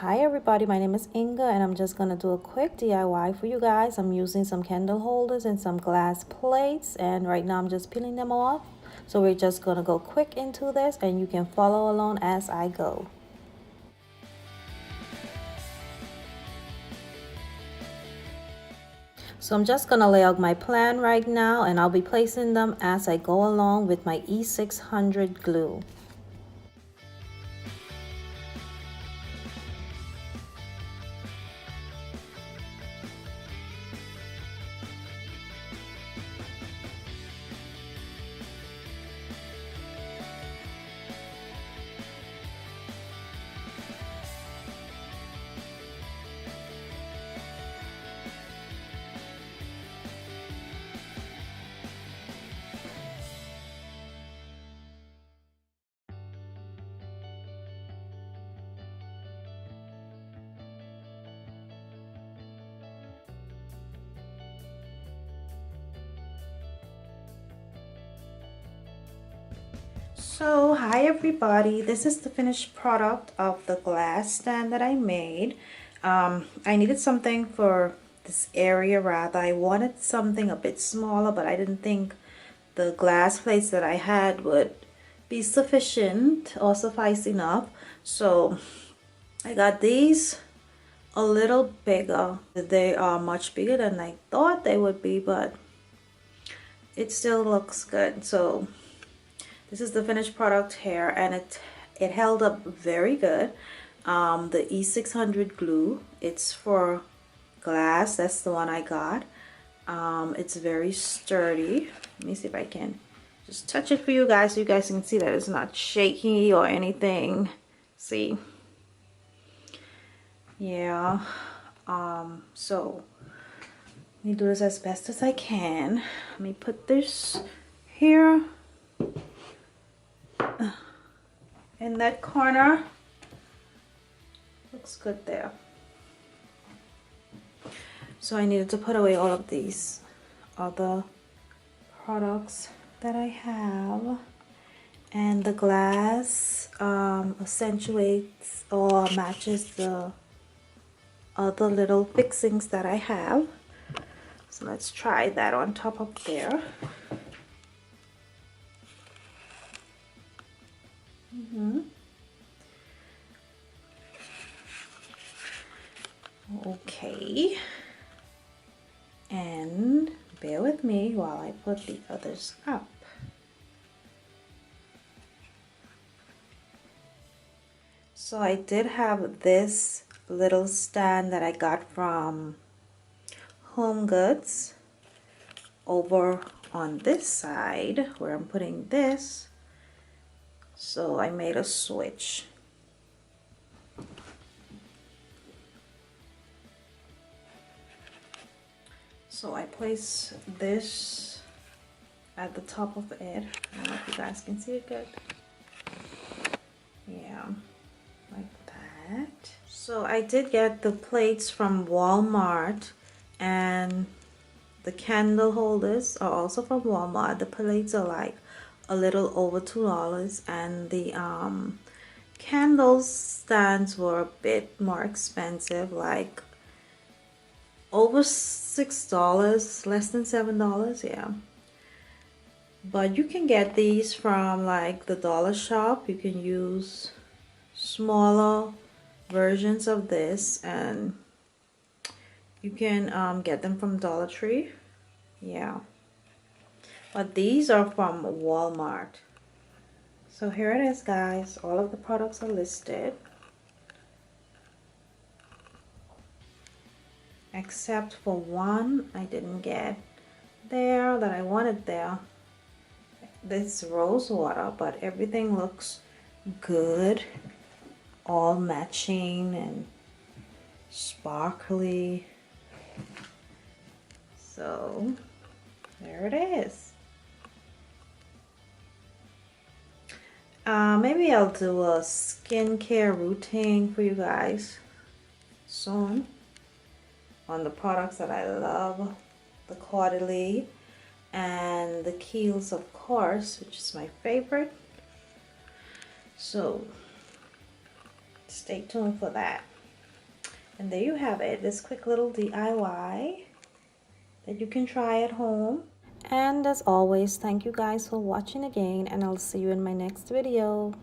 Hi everybody, my name is Inga and I'm just gonna do a quick DIY for you guys. I'm using some candle holders and some glass plates, and right now I'm just peeling them off. So we're just gonna go quick into this and you can follow along as I go. So I'm just gonna lay out my plan right now and I'll be placing them as I go along with my E600 glue. So hi everybody, this is the finished product of the glass stand that I made. I needed something for this area rather. I wanted something a bit smaller, but I didn't think the glass plates that I had would be sufficient or suffice enough. So I got these a little bigger. They are much bigger than I thought they would be, but it still looks good. So this is the finished product here, and it held up very good. The E600 glue, it's for glass. That's the one I got. It's very sturdy. Let me see if I can just touch it for you guys so you guys can see that it's not shaky or anything. See? Yeah. So let me do this as best as I can. Let me put this here in that corner. Looks good there. So I needed to put away all of these other products that I have, and the glass accentuates or matches the other little fixings that I have. So let's try that on top of there. Okay, and bear with me while I put the others up. So I did have this little stand that I got from Home Goods over on this side where I'm putting this. So I made a switch. So I place this at the top of it. I don't know if you guys can see it good. Yeah, like that. So I did get the plates from Walmart, and the candle holders are also from Walmart. The plates are like a little over $2, and the candle stands were a bit more expensive, like over $6, less than $7, yeah. But you can get these from like the dollar shop. You can use smaller versions of this, and you can get them from Dollar Tree, yeah. But these are from Walmart. So here it is, guys. All of the products are listed, except for one I didn't get there that I wanted there. This rose water, but everything looks good, all matching and sparkly. So there it is. Maybe I'll do a skincare routine for you guys soon on the products that I love, the Caudalie and the Kiehl's, of course, which is my favorite. So stay tuned for that. And there you have it, this quick little DIY that you can try at home. And as always, thank you guys for watching again, and I'll see you in my next video.